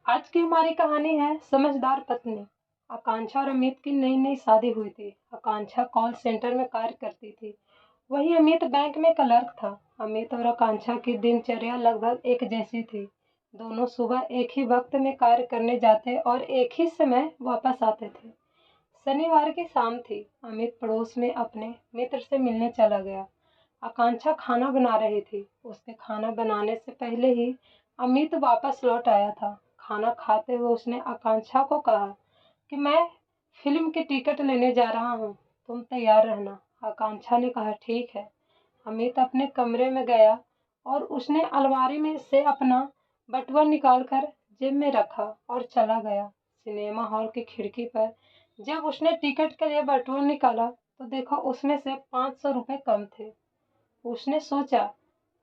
आज की हमारी कहानी है समझदार पत्नी। आकांक्षा और अमित की नई नई शादी हुई थी। आकांक्षा कॉल सेंटर में कार्य करती थी, वहीं अमित बैंक में क्लर्क था। अमित और आकांक्षा की दिनचर्या लगभग एक जैसी थी। दोनों सुबह एक ही वक्त में कार्य करने जाते और एक ही समय वापस आते थे। शनिवार की शाम थी। अमित पड़ोस में अपने मित्र से मिलने चला गया। आकांक्षा खाना बना रही थी। उसके खाना बनाने से पहले ही अमित वापस लौट आया था। खाना खाते हुए उसने आकांक्षा को कहा कि मैं फिल्म की टिकट लेने जा रहा हूँ, तुम तैयार रहना। आकांक्षा ने कहा ठीक है। अमित अपने कमरे में गया और उसने अलमारी में से अपना बटुआ निकालकर जेब में रखा और चला गया। सिनेमा हॉल की खिड़की पर जब उसने टिकट के लिए बटुआ निकाला तो देखा उसमें से 500 रुपये कम थे। उसने सोचा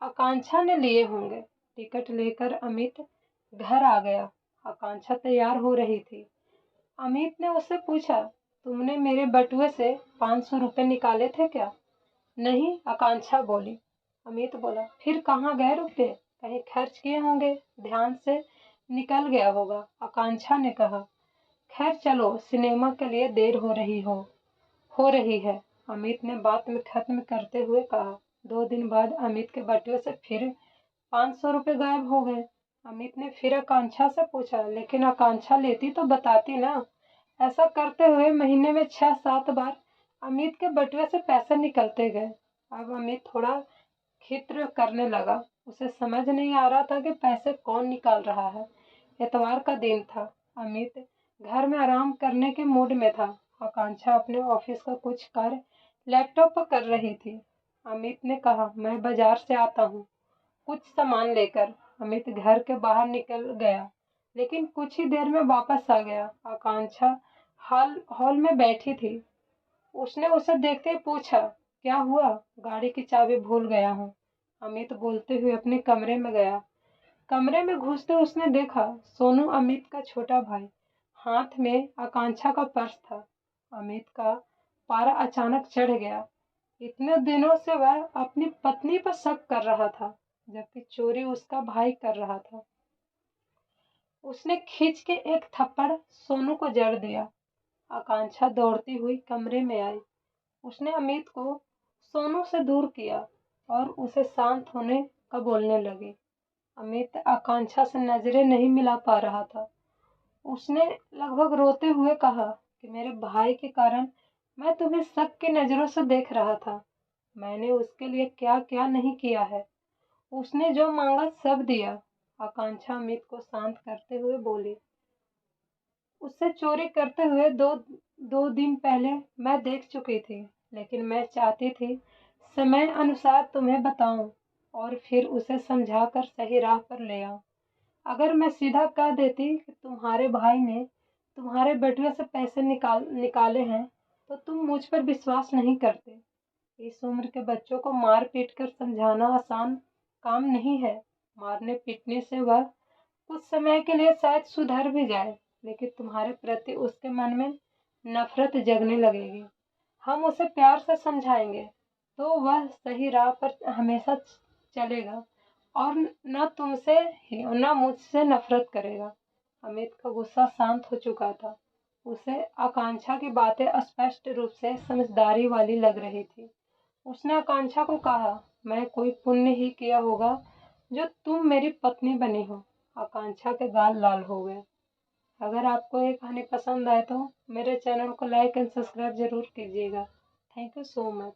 आकांक्षा ने लिए होंगे। टिकट लेकर अमित घर आ गया। आकांक्षा तैयार हो रही थी। अमित ने उससे पूछा, तुमने मेरे बटुए से 500 रुपये निकाले थे क्या? नहीं, आकांक्षा बोली। अमित बोला, फिर कहाँ गए रुपये? कहीं खर्च किए होंगे, ध्यान से निकल गया होगा। आकांक्षा ने कहा, खैर चलो, सिनेमा के लिए देर हो रही है। अमित ने बात में खत्म करते हुए कहा। 2 दिन बाद अमित के बटुए से फिर 500 रुपये गायब हो गए। अमित ने फिर आकांक्षा से पूछा, लेकिन आकांक्षा लेती तो बताती ना। ऐसा करते हुए महीने में 6-7 बार अमित के बटुए से पैसे निकलते गए। अब अमित थोड़ा खित्र करने लगा। उसे समझ नहीं आ रहा था कि पैसे कौन निकाल रहा है। इतवार का दिन था। अमित घर में आराम करने के मूड में था। आकांक्षा अपने ऑफिस का कुछ कार्य लैपटॉप पर कर रही थी। अमित ने कहा, मैं बाजार से आता हूँ कुछ सामान लेकर। अमित घर के बाहर निकल गया, लेकिन कुछ ही देर में वापस आ गया। आकांक्षा हॉल में बैठी थी। उसने उसे देखते ही पूछा, क्या हुआ? गाड़ी की चाबी भूल गया हूँ। अमित बोलते हुए अपने कमरे में गया। कमरे में घुसते उसने देखा सोनू, अमित का छोटा भाई। हाथ में आकांक्षा का पर्स था। अमित का पारा अचानक चढ़ गया। इतने दिनों से वह अपनी पत्नी पर शक कर रहा था, जबकि चोरी उसका भाई कर रहा था। उसने खींच के एक थप्पड़ सोनू को जड़ दिया। आकांक्षा दौड़ती हुई कमरे में आई। उसने अमित को सोनू से दूर किया और उसे शांत होने का बोलने लगी। अमित आकांक्षा से नजरें नहीं मिला पा रहा था। उसने लगभग रोते हुए कहा कि मेरे भाई के कारण मैं तुम्हें शक की नजरों से देख रहा था। मैंने उसके लिए क्या क्या नहीं किया है। उसने जो मांगा सब दिया। आकांक्षा अमित को शांत करते हुए बोली, उससे चोरी करते हुए दो दिन पहले मैं देख चुकी थी, लेकिन मैं चाहती थी समय अनुसार तुम्हें बताऊं और फिर उसे समझाकर सही राह पर ले आऊं। अगर मैं सीधा कह देती कि तुम्हारे भाई ने तुम्हारे बटुए से पैसे निकाले हैं तो तुम मुझ पर विश्वास नहीं करते। इस उम्र के बच्चों को मार पीट कर समझाना आसान काम नहीं है। मारने पीटने से वह कुछ समय के लिए शायद सुधर भी जाए, लेकिन तुम्हारे प्रति उसके मन में नफरत जगने लगेगी। हम उसे प्यार से समझाएंगे तो वह सही राह पर हमेशा चलेगा और न तुमसे ही न मुझसे नफरत करेगा। अमित का गुस्सा शांत हो चुका था। उसे आकांक्षा की बातें स्पष्ट रूप से समझदारी वाली लग रही थी। उसने आकांक्षा को कहा, मैं कोई पुण्य ही किया होगा जो तुम मेरी पत्नी बनी हो। आकांक्षा के गाल लाल हो गए। अगर आपको ये कहानी पसंद आए तो मेरे चैनल को लाइक एंड सब्सक्राइब जरूर कीजिएगा। Thank you so much.